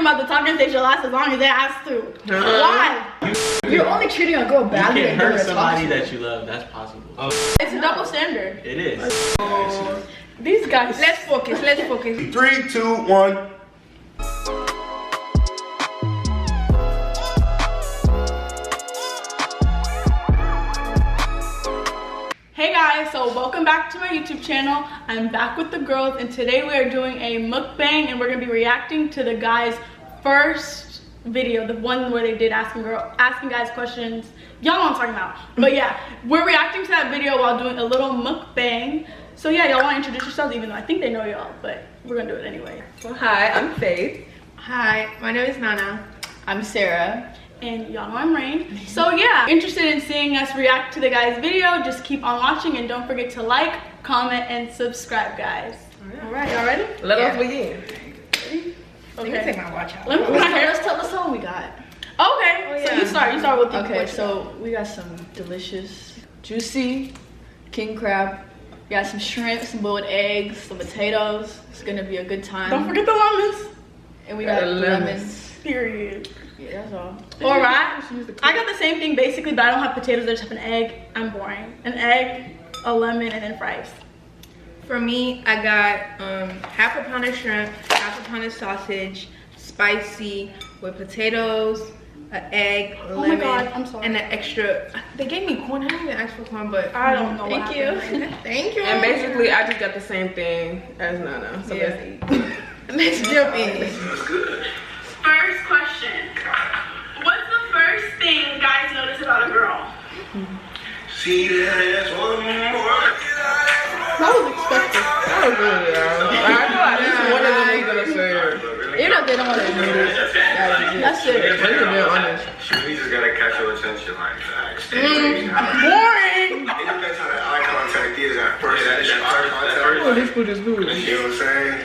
about the talking stage should last as long as they ask to. Why? You're only treating a girl badly. You can hurt somebody that you love. That's possible. It's a double standard. It is. These guys. Let's focus. 3, 2, 1. Hey guys, so welcome back to my YouTube channel. I'm back with the girls, and today we are doing a mukbang, and we're gonna be reacting to the guys' first video, the one where they did asking guys questions. Y'all know what I'm talking about. But yeah, we're reacting to that video while doing a little mukbang. So yeah, y'all want to introduce yourselves, even though I think they know y'all, but we're gonna do it anyway. Well, hi, I'm Faith. Hi, my name is Nana. I'm Sarah. And y'all know I'm Rain. So yeah, interested in seeing us react to the guys' video, just keep on watching and don't forget to like, comment, and subscribe, guys. All right, y'all ready? Let us begin. Let me take my watch out. Let's tell what we got. Okay, so you start with the Okay, so we got some delicious, juicy king crab. We got some shrimp, some boiled eggs, some potatoes. It's gonna be a good time. Don't forget the lemons. And we got lemons. Period. Yeah, that's all. All right. I got the same thing basically, but I don't have potatoes. I just have an egg. I'm boring. An egg, a lemon, and then fries. For me, I got half a pound of shrimp, half a pound of sausage, spicy, with potatoes, an egg, a lemon, my God, I'm sorry. and an extra. They gave me corn. I didn't even ask for corn, but I don't know. Thank you. Thank you. And basically, I just got the same thing as Nana. So let's eat. Let's jump in. First question. What's the first thing guys notice about a girl? See that one more. That was expected. That was good, y'all. I feel like this is one of them is gonna say it. You know they don't want to do this. That's it. Let's be honest. We just gotta catch your attention like that. Boring. It depends how that eye contact is at first. That eye contact. Oh, this food is good. You know what I'm saying?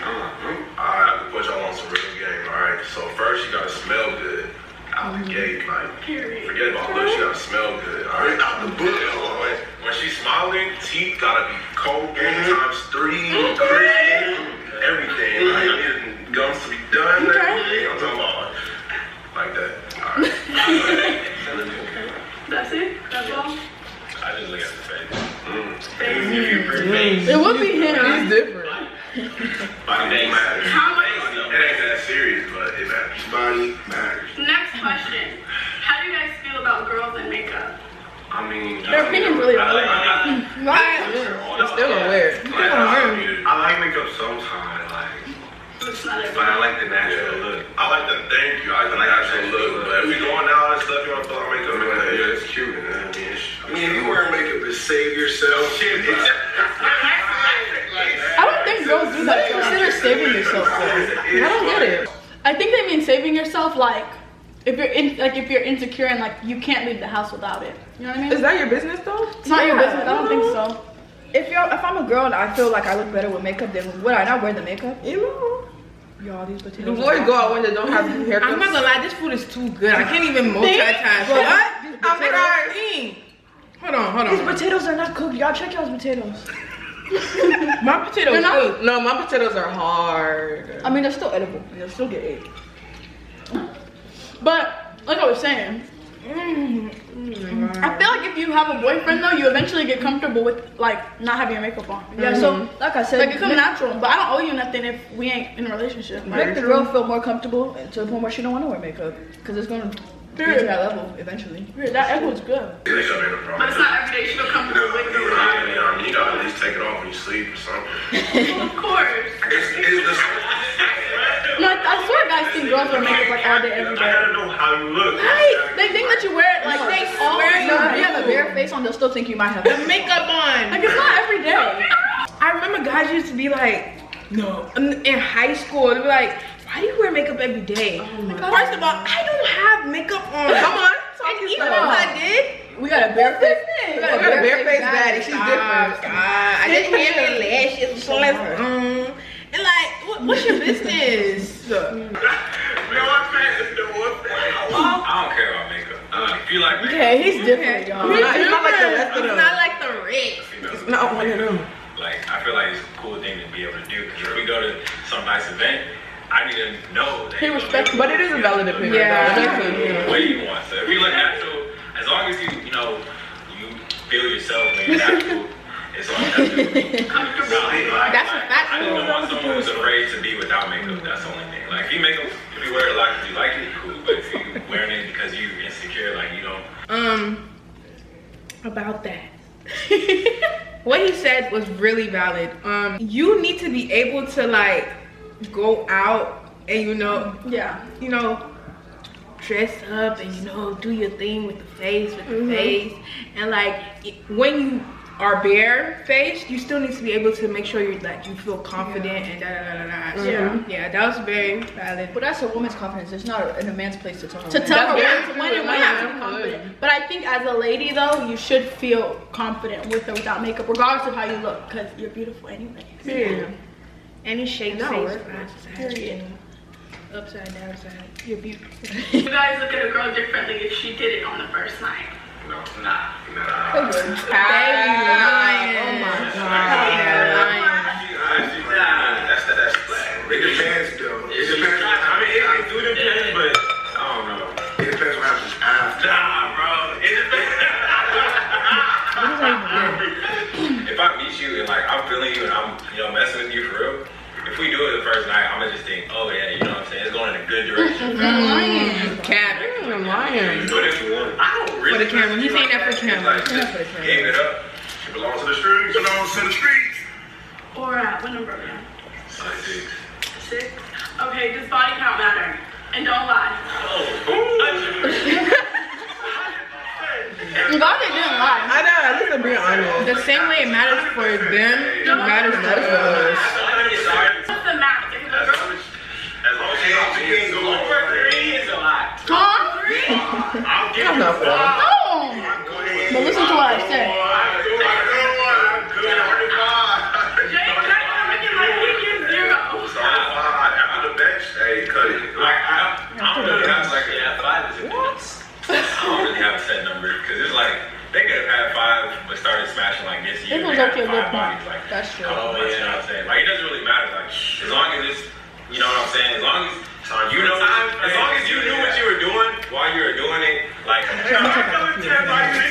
Alright, put y'all on some real game. Alright, so first you gotta smell good. Out the gate, like, forget about looks, you gotta smell good. Alright, out the book. When she's smiling, teeth gotta be cold times 3, crisp, everything. Like, gums to be done. You know what I'm talking about? Like that. Alright. That's it? That's all? I just look at the face. It would be him. It's different. Body matters. It ain't that serious, but it matters. Body matters. Next question. How do you guys feel about girls in makeup? I mean, Their opinion's really relevant. It's still weird. I like makeup sometimes, like, but I like the natural look. I like the thank you. I like the natural look. But if we going out and stuff, you want to put on makeup, yeah, it's cute. I mean, if you wear makeup to save yourself, shit. I don't think girls do that. Consider saving yourself. I don't get it. I think they mean saving yourself, like if you're insecure and like you can't leave the house without it. You know what I mean? Is that your business though? It's not your business. I don't think so. If I'm a girl and I feel like I look better with makeup, then would I not wear the makeup? You know. Y'all, these The potatoes. boys go out when they don't have haircuts. I'm not gonna lie, this food is too good. I can't even multitask. What? I'm sorry. Hold on. These potatoes are not cooked. Y'all check y'all's potatoes. My potatoes They're not- good. No, my potatoes are hard. I mean, they're still edible. They'll still get ate. But like I was saying, I feel like if you have a boyfriend though, you eventually get comfortable with like not having your makeup on. Yeah, so like I said, Like it comes natural. But I don't owe you nothing if we ain't in a relationship. make the girl feel more comfortable to the point where she don't want to wear makeup, because it's gonna get to that level eventually. That egg was good. But But it's not every day she feel comfortable with the You gotta at least take it off when you sleep or something. Of course. It's No, I swear guys think girls wear makeup like all day, every I gotta day. know how you look. Right? They think that you wear it like They all swear the you No, if time. you have a bare face on, they'll still think you might have The makeup on. Like it's not every day. I remember guys used to be like, no, in high school, they'd be like, why do you wear makeup every day? First of all, I don't have makeup on. Come on. And even if I did, We got a bare face. We got a bare face baddie. She's different. I just have the lashes. So and like, what's your business? I don't care about makeup. If you like makeup, Okay, he's different, y'all. He's not like the rest of It's them. not like the rest. It's not one of them. Like, I feel like it's a cool thing to be able to do. Because if we go to some nice event I need to know that. He respects, But it is a valid opinion. Yeah. Though. It makes sense. What do you want? So if you look natural, as long as you feel yourself when you're natural, it's all That's a fact. I just don't want someone who's afraid to be without makeup. That's the only thing. Like if you wear it a lot because you like it, cool. But if you wearing it because you insecure, like you don't. About that. What he said was really valid. You need to be able to like go out and dress up and do your thing with the face, and like when you are bare-faced, you still need to be able to make sure you feel confident and Yeah, that was very valid. But that's a woman's confidence. It's not in a man's place to tell her. To tell her That's when very you true. have to be confident. But I think as a lady though, you should feel confident with or without makeup, regardless of how you look, because you're beautiful anyway. Yeah. Any shape, No, face, right. Period. upside, downside. You're beautiful. You guys look at a girl differently if she did it on the first night. No, Baby nah. lying. Oh my That's it depends though. It depends. I mean, it do depend, but I don't know. It depends what happens after. Nah, bro. It depends. If I meet you and like I'm feeling you and I'm messing with you for real, if we do it the first night, I'm gonna just think, oh yeah, you know what I'm saying? It's going in a good direction. Cap. I'm lying. But if you want, I don't really. For the camera. He's saying that for the camera. Like, just gave it up. It belongs to the streets. Belongs to the streets. Or what number are you? 6. 6? Okay, does body count matter? And don't lie. I'm glad they didn't lie. I know, at least I'm being honest. The same way it matters for them, it matters for us. What's the max? As long as you can't go over 3, it's a lot. Huh? 3? I'll give I'm you not for it. 5. No! But listen to what I said. I'm good. Jay, I'm making my weekend 0. After the bench, hey, cut it. Like, I don't really have like a 5 is a what? I don't really have a set number because it's like they could have had 5 but started smashing like this year. It was they had okay, 5 good bodies. Like, That's true. oh, you know what I'm saying? Like, it doesn't really matter. Like, as long as it's, you know what I'm saying? As long as you know, as long as you knew what you were doing while you were doing it, like, she gonna come and say bodies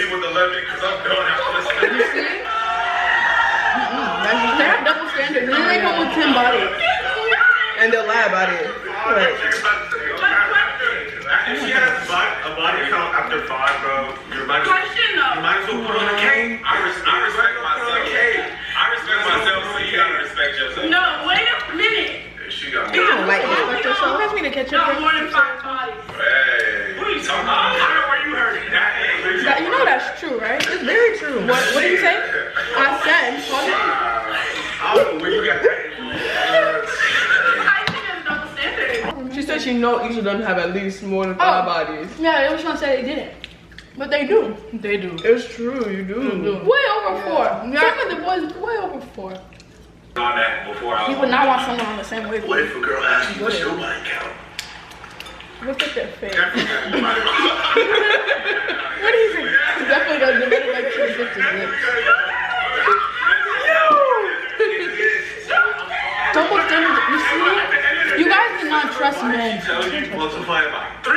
with 11 because I'm done after this. They have double standards. And then they come with 10 bodies. And they'll lie about it. Right. If she has a body count after 5, bro, you might Question though. as well put on a cake. I respect myself. I respect myself, so you gotta respect yourself. No, wait a minute. She got You don't like it. So pass me the ketchup. No, more than 5 bodies. Hey, what are you talking about? I don't know where you heard it. You know that's true, right? It's very true. What did you say? I said. I don't know where you got that. I think it's double standard. She said she know each of them have at least more than 5 bodies. Yeah, they were trying to say they didn't. But they do. They do. It's true, you do. Way over 4. Some of the boys way over 4. On that before I was. He would not want someone on the same wavelength. What if a girl asks you what's your body count? Look at their face. Definitely. What do you think? He definitely doesn't look like she licked his lips. Double standards. You see? You guys cannot trust men. Tell you multiply it by 3.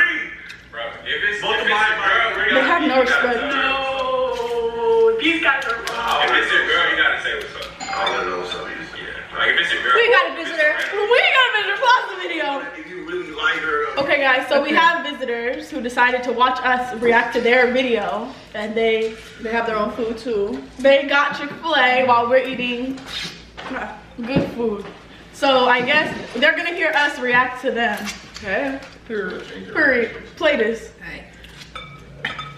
Bro, if it's multiply it by They have no respect. No. These guys are wrong. If it's your girl, you gotta say what's up. I don't know what's up. Yeah. Like if it's your girl. We got a visitor. We got a visitor. Pause the video. If you really like her. Okay, guys. So we have visitors who decided to watch us react to their video, and they have their own food too. They got Chick-fil-A while we're eating good food. So I guess they're gonna hear us react to them. Okay. Period. Play this.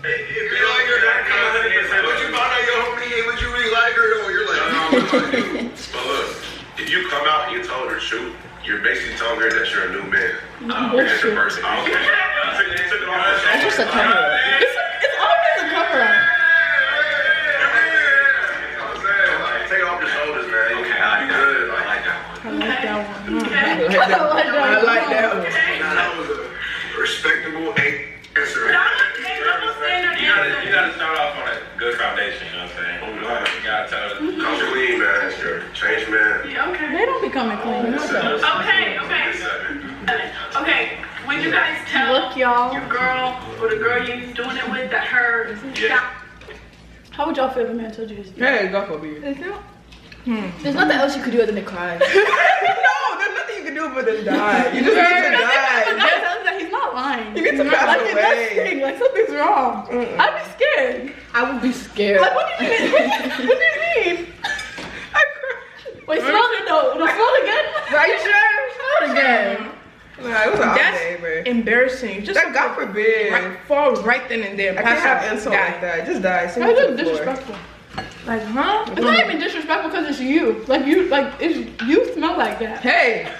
If you like her, that kind of 100%. Once you find out your homie, would you really like her? Or you're like, no, but look, if you come out and you told her shoot, you're basically telling her that you're a new man. You're just a person. Okay. That's just a cover up. It's always a cover up. Take it off your shoulders, man. Okay, I like that one. I like that one. I like that one. That was a respectable answer. You gotta start off on a good foundation, you know what I'm saying? You gotta tell her. Come clean, man. Change man. Yeah, okay. They don't be coming clean. Okay. Okay, when you guys tell your girl or the girl you doing it with that her, how would y'all feel if a man told you this? Hey, go for me. There's nothing else you could do other than cry. No, there's nothing you can do but just die. You just need to die. That he's not lying. You get to pass Like, away. like something's wrong. I'd be scared. I would be scared. Like, what do you mean? What do you mean? Wait, smell it though. No, smell it again. Are you sure? Smell it again. Nah, it was all That's day, bro. embarrassing. Just That God forbid. right, fall right then and there. I can't have insult like that. Just die. That's just disrespectful. Like, huh? It's not even disrespectful because it's you. Like you smell like that. Hey.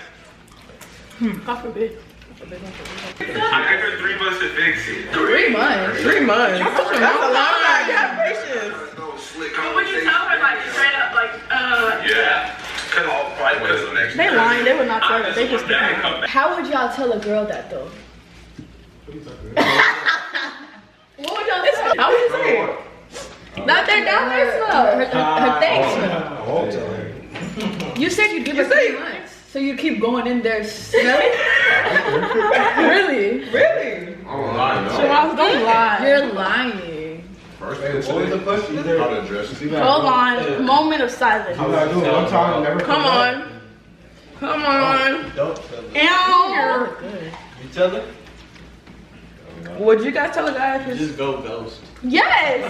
God forbid. I give her 3 months to fix it. 3 months. 3 months. That's a long time. You have patience. But would you tell her like straight up like Yeah. Because they lying? They would not tell her. They just kidding. How would y'all tell a girl that though? What would y'all say? How would you say it? Not their down there smell. Her thing smell. You said you'd give her 3 months. So you keep going in there smelling? Really? Really? Shiraz, don't lie. You're lying. First thing, what was the question? How to address it. Hold on. Moment of silence. I'm not doing one time, never Come on. Come on. Don't tell them. Ew. You tell her? Would you guys tell a guy if his Just go ghost. Yes.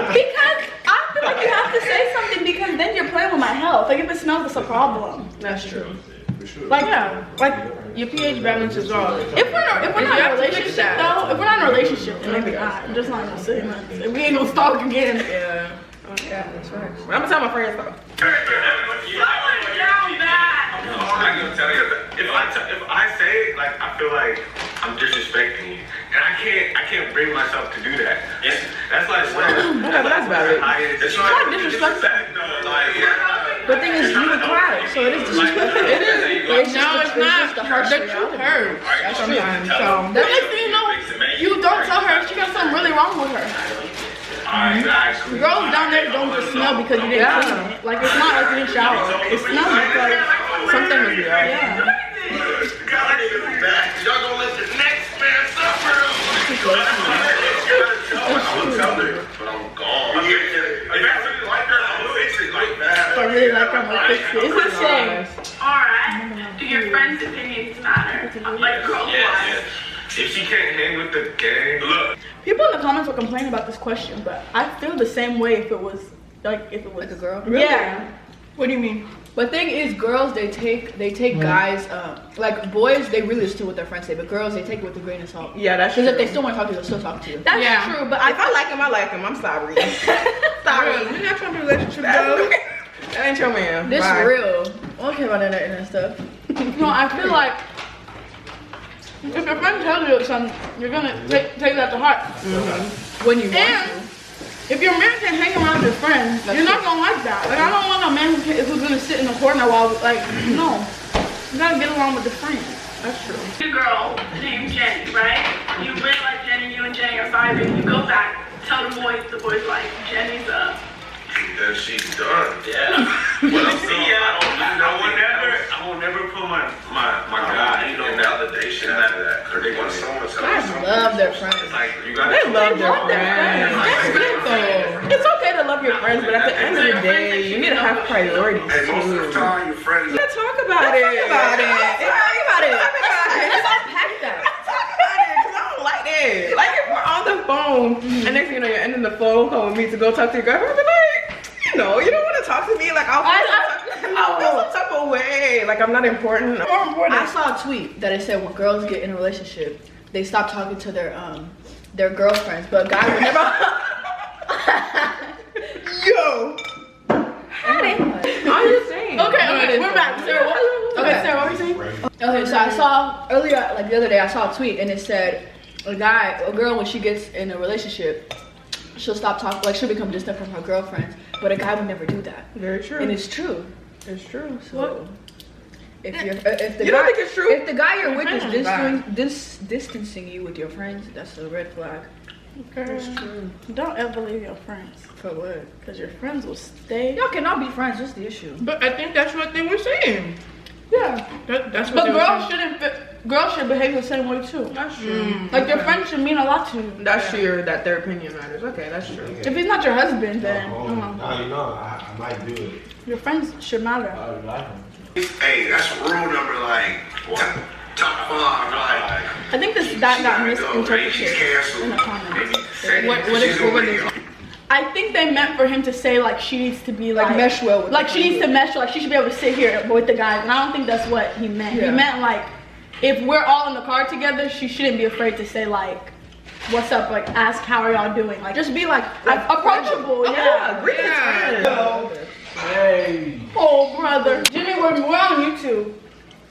Because I feel like you have to say something because then you're playing with my health. Like if it smells, it's a problem. That's true. Like Like your pH balance is off. if we're not in a have to fix relationship that. though, if we're not in a relationship, then maybe not. I'm just not gonna say nothing. We ain't gonna stalk again. Yeah. Yeah, that's right. I'm gonna tell my friends though. Slow it down, bad. I'm gonna tell you, if I say it, like I feel like I'm disrespecting you, and I can't bring myself to do that. That's like That's about it. It's not disrespectful. The thing is, you would cry, so it is disrespectful. It is. But it's No, just it's not. the harsh The truth reality. hurts. Sometimes. So The next thing you know, you don't tell her she got something really wrong with her. Girls down there don't just smell because you didn't clean it. Like it's not like you didn't shower. It smells because Something was wrong. yeah. Y'all gonna let the next man suffer. I'm telling her, but I'm gone. If I really like her, I'll fix it like that. If I really like her, I'm gonna fix it. It's the same. Alright. Do your friends' opinions matter? Like girl-wise. Yeah. If she can't hang with the gang, look. People in the comments will complain about this question, but I feel the same way if it was like Like a girl? Yeah. what do you mean? But thing is, girls they take guys like boys they really listen to what their friends say, but girls they take it with a grain of salt. Yeah, that's true. Because if they still want to talk to you, they'll still talk to you. That's Yeah. true, but If I like him, I like him. I'm sorry. Sorry. We're not trying to be a relationship though. That ain't your man. This Bye. real. I don't care about that internet stuff. no, I feel like if your friend tells you something, you're gonna take that to heart. When you want And if your man can hang around your friends, you're not gonna like that. Like I don't want a man who's gonna sit in the corner while like no. You gotta get along with the friends. That's true. Your girl named Jenny, right? You really like Jenny, you and Jenny are vibing. You go back, tell the boys like Jenny's Then she's done. Yeah. But I'm still, I will never put my guy you know, validation after that. Cause they want someone to Guys love their friends. like, you gotta They love their love their friends. friends. That's good though. It's okay to love your friends, but at the end of the day, you need to have priorities Hey, most of the too. time, your friends. Let's talk about it. Talk about it. Let's unpack that. Talk about it, cause I don't like that. Like if we're on the phone and next thing you know you're ending the phone call with me to go talk to your girlfriend, I'll be like, you know, you don't want to talk to me like I'll feel some type of way. Like I'm not important. More important. I saw a tweet that it said when girls get in a relationship, they stop talking to their girlfriends, but guys would never. Yo. I'm just saying. Okay, we're back. Sarah, Okay. Sarah, what were you saying? Okay, so I saw earlier, like the other day, I saw a tweet and it said a girl when she gets in a relationship, she'll stop talking, like she'll become distant from her girlfriends, but a guy would never do that. Very true. And it's true. It's true. So if the You guy, don't think it's true? if the guy you're with Bye. is distancing you with your friends, that's a red flag. Girl, don't ever leave your friends. For what? Because your friends will stay. Y'all cannot be friends. What's the issue? But I think that's what they were saying. Yeah. That's what But they were girls saying. girls should behave the same way too. That's true. Like your friends should mean a lot to you. That's true that their opinion matters. Okay, that's true. If he's not your husband, then No, you know, I might do it. your friends should matter. I would like him. Hey, that's rule number like top 5. Like, I think that got she's misinterpreted canceled. in the comments. What is I think they meant for him to say like she needs to be like mesh well with like the she needs to mesh, like she should be able to sit here with the guys, and I don't think that's what he meant. He Yeah. meant like if we're all in the car together, she shouldn't be afraid to say like what's up, like ask how are y'all doing, like just be like approachable. Yeah. Great friends. Hey. Oh brother, Jimmy, we're on YouTube.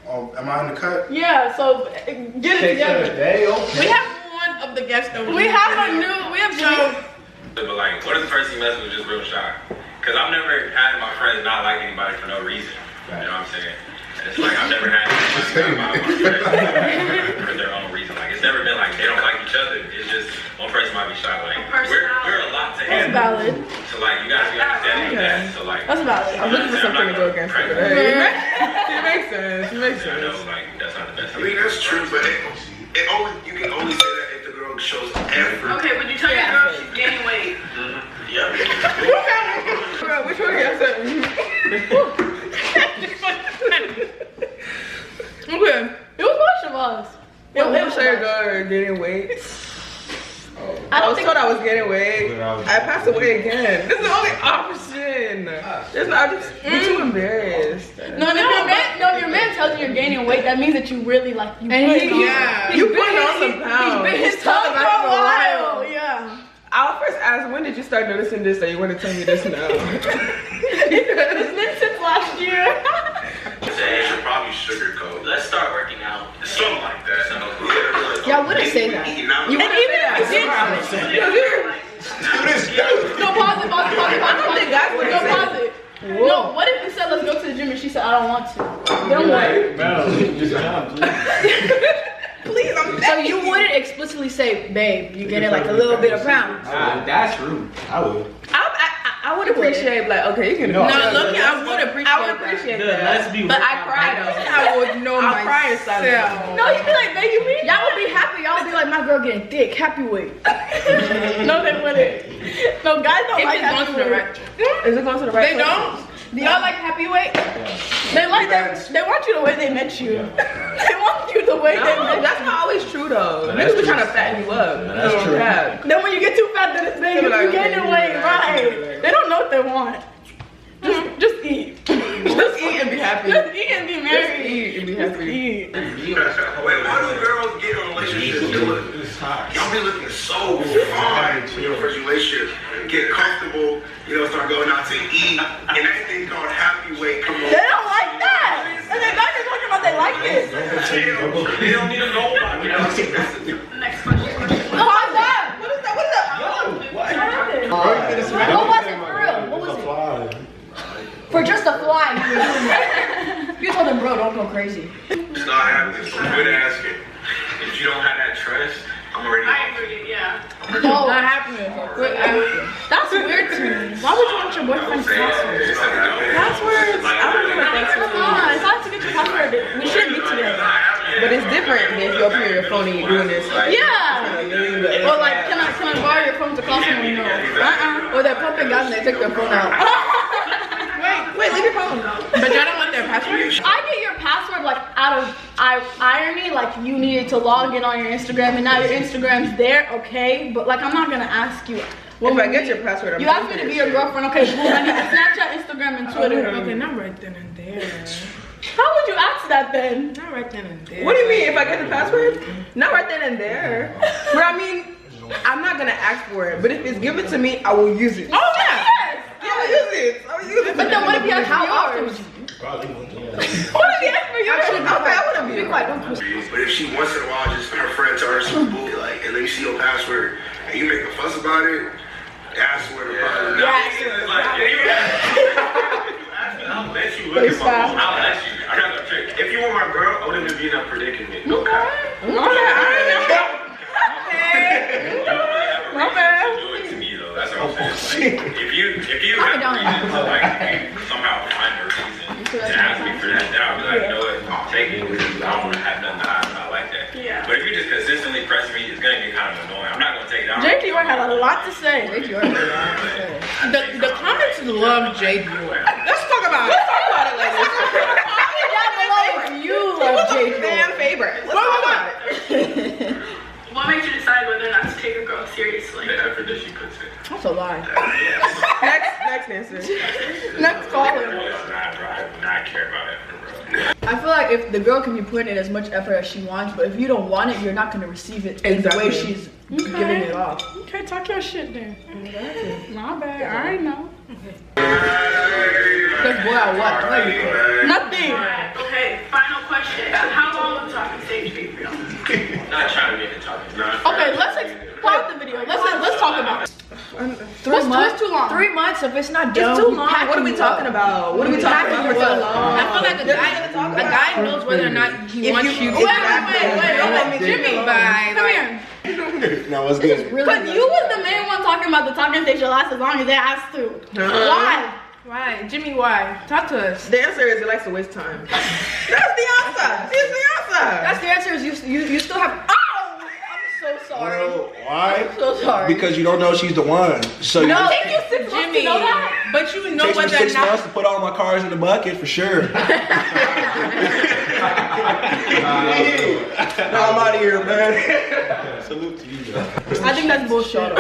Oh, am I in the cut? Yeah, so get it together. Today, okay. We have one of the guests over We here. have Jimmy. But like, what if the person you mess with is just real shy? Because I've never had my friends not like anybody for no reason. You know what I'm saying? And it's like I've never had anybody not like my friends for their own reason. Like it's never been like they don't like each other. It's just one person might be shy. Like we're a lot to That's handle. valid. So like you gotta be understanding of that. So like That's valid. I'm looking for something to go against it. It makes sense. It makes I know sense. like that's not the best. I mean, that's true, but you can only say that if the girl shows effort. Okay, would you tell your girl she's gaining weight? Yeah. Bro, which one I said? Okay. It was both of us. Well, It I'm was sure us. girl getting weight. I I don't was think told I was getting weight. I passed away again. This is the only option. There's no, I'm just too embarrassed. No, if your man tells you you're gaining weight, that means that you really like you. And put it on. Yeah, you put on some pounds. He's been his tongue for a while. Yeah. I'll first ask, when did you start noticing this that you want to tell me this now? It's been since last year. They should probably sugarcoat. Let's start working out. Something like that. Y'all wouldn't say that. You wouldn't say that. No, pause it. I don't think guys would No, say pause that. it. No, what if we said let's go to the gym and she said I don't want to? Then what? Please, I'm So you wouldn't explicitly say, babe, you getting like a little bit of pounds. That's rude. I would. I would appreciate like, okay, you can. No, look, I would appreciate I would appreciate that. Let's be. But I cry though. I would know I'll cry myself. inside. No, you'd be like, baby, we. Y'all would be happy. Y'all would be like, my girl getting thick, happy weight. No, they wouldn't. No, guys don't If like it's going happy to the weight. right. Is it going to the right They place? don't. Do y'all like happy weight? They like that. They want you the way they met you. They want you the way they No, met that's you. not always true though. No, Niggas that's be true. trying to fatten you up. That's true. Yeah. Then when you get too fat, then it's big. They be like, You gain okay, weight, yeah, right? They don't know what they want. Just eat. Just eat and be happy. Just eat and be Just married. eat and be Just happy. eat. Wait, why do girls get in relationships doing? Y'all be looking so fine in your first relationship. Get comfortable, start going out to eat, and everything called happy weight. Come on. They don't like that. And they guys are talking about they like this. They don't need to know about it. Next question. Oh my God. What is that? What is that? What happened? What was it for real? What was it? For just a fly, you were doing that. You told him, bro, don't go crazy. It's not happening. So quit asking. If you don't have that trust, I'm already. I agree, yeah. No, Not happening. that's weird to me. Why would you want your boyfriend's password? Passwords? I don't know what that's Come on, it's hard to get your password. We shouldn't be together. But it's different than if you open your phone and you're doing this. Like, Yeah. Or like, can I borrow your phone to call someone? No. Or they're pumping guys and they take their phone out. wait, leave your phone. But y'all don't want their password? I get your password like out of irony, like you needed to log in on your Instagram and now your Instagram's there, okay? But like I'm not gonna ask you. If I get your password, I'm You asked me to be your girlfriend, okay? Boom, I need Snapchat, Instagram, and Twitter. Okay, not right then and there. How would you ask that then? Not right then and there. What do you mean if I get the password? Not right then and there. But I mean, I'm not gonna ask for it. But if it's given to me, I will use it. Oh yes! Yeah, I'll use it. I'll use it. But then what if he asks for yours? Probably wouldn't. What if he asks for yours? Okay, I wouldn't be Quiet, don't But if she once in a while just her friend tells her some bull, like, and let me see your password, and you make a fuss about it, that's where the problem I'll let you look at my phone. I'll let you. I got a trick. If you were my girl, I wouldn't be in a predicament. Okay. had a lot to say. The comments love J. Dior. Let's talk about it, ladies. You love J. Fan favorite. Let's talk about it. What makes you decide whether or not to take a girl seriously? The effort that she puts in. That's a lie. Next answer. Next caller. I do not care about effort, bro. I feel like if the girl can be putting in as much effort as she wants, but if you don't want it, you're not gonna receive it in the way she's giving it off. Okay, talk your shit then. My bad. I already know. Because boy, I what? Nothing. Okay, final question. How long will the talking stage be for y'all? Not trying to get the talking. Okay, let's pause the video. Let's talk about it. 3 months. What's too long? 3 months. If it's not done, It's too long. What are we talking about? What are we talking about for so long? I feel like a guy knows whether or not he wants you. Wait. Jimmy, Bye. come here. Now what's good? But you was the main one talking about the talking stage should last as long as they asked to. Why? Why? Jimmy, why? Talk to us. The answer is it likes to waste time. That's the answer. It's the answer. That's the answer. Is you still have. Oh, I'm so sorry. Well, why? I'm so sorry. Because you don't know she's the one. So No, you take you 6 months to know that. But you know takes me whether or 6 months not. to put all my cars in the bucket for sure. No, I'm out of here, man. Salute to you, man. I think that's bullshit.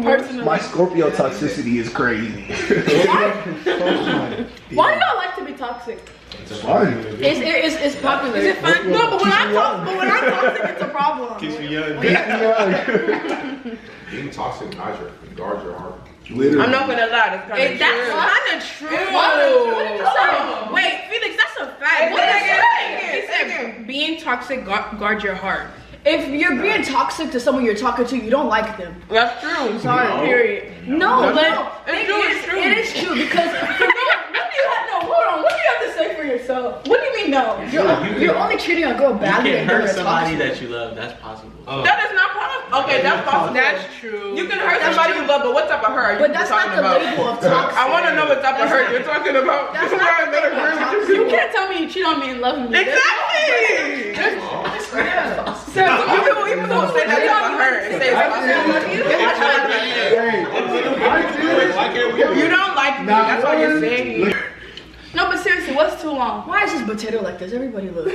Personally. My Scorpio toxicity is crazy. Why do y'all like to be toxic? It's fun. It's popular. Is it fun? No, but when I'm toxic, it's a problem. Keeps me young. Being toxic guards your heart. Literally. I'm not gonna lie, that's kind of That's true. kind of true. What did you say? Wait, Felix, that's a fact. What did he say? He said, being toxic, guard your heart. If you're being toxic to someone you're talking to, you don't like them. That's true. Sorry. Period. No, but It's true. it is true because Hold on. What do you have to say for yourself? What do you mean no? you're only treating a girl You badly can and you're hurt somebody toxic. that you love. That's possible. That is not possible. Okay, that's possible. That's true. You can hurt somebody you love, but what type of hurt are you But that's talking not the about? label of toxic. I want to know what type of That's hurt not- you're talking about. That's Before not I the better label of agree with toxic. You can't tell me you cheat on me and love me. Exactly. You people say that type of hurt. It says you don't like me. That's what you're saying. No, but seriously, what's too long? Why is this potato like this? Everybody look.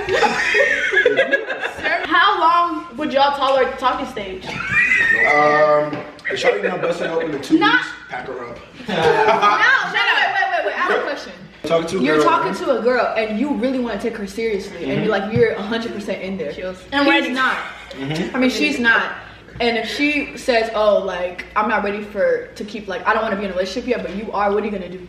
How long would y'all tolerate the talking stage? If Shawty not busting open in 2 Not- weeks, pack her up. Wait. I have a question. Talking to a You're girl. talking to a girl and you really want to take her seriously, and you're 100% in there. And He's ready. not. I mean, she's not. And if she says, "Oh, like I'm not ready to keep I don't want to be in a relationship yet," but you are, what are you gonna do?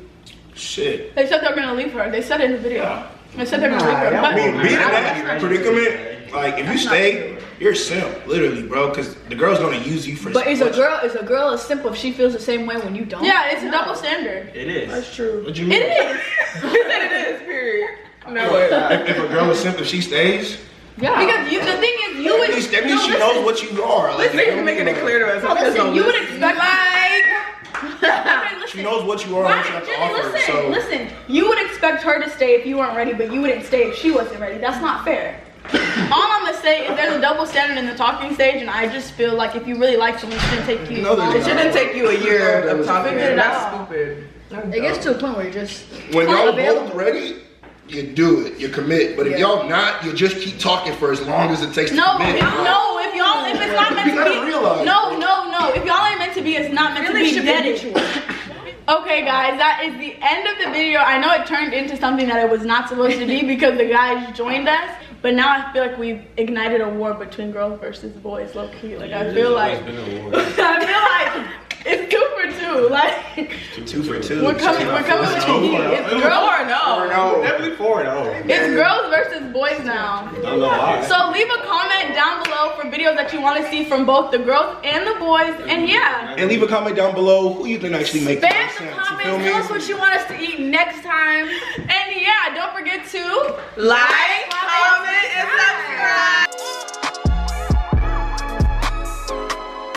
Shit. They said they're gonna leave her. They said it in the video. They said they're gonna leave her. I But mean, being in that predicament, like if you stay, you're a simp, literally, bro. Because the girl's gonna use you for. But is a what- girl a simp if she feels the same way when you don't? yeah, it's a double standard. It is. That's true. What you mean? It is. He said it is, period. No way. If a girl is simp, if she stays, Yeah. Because the thing is, you would. that means she knows what you are. Like, Listen, making it clear to us. Listen, you would expect she knows what you are and what you have to Jimmy, offer. listen, So listen. You would expect her to stay if you weren't ready, but you wouldn't stay if she wasn't ready. That's not fair. All I'm gonna say is there's a double standard in the talking stage, and I just feel like if you really like someone, it shouldn't take you. No, there's It shouldn't take you a year of talking. Figure it That's out. stupid. It gets to a point where you're just when y'all available. both ready, you do it. You commit. But if y'all not, you just keep talking for as long as it takes to No, commit. if it's not meant You to gotta be. realize. No. If y'all ain't meant to be, it's not meant to be. Get it. Okay, guys, that is the end of the video. I know it turned into something that it was not supposed to be because the guys joined us, but now I feel like we've ignited a war between girls versus boys, low key. Like I feel like it's 2 for 2. Like 2 for 2. we're coming with the heat. It's girls or no. Definitely 4-0. It's girls versus boys now. I don't know why. So leave a comment down below for videos that you want to see from both the girls and the boys. And yeah, And leave a comment down below who you think actually make the spam most the sense. You feel comments. me? Tell us what you want us to eat next time. And yeah, don't forget to Like, comment, and subscribe.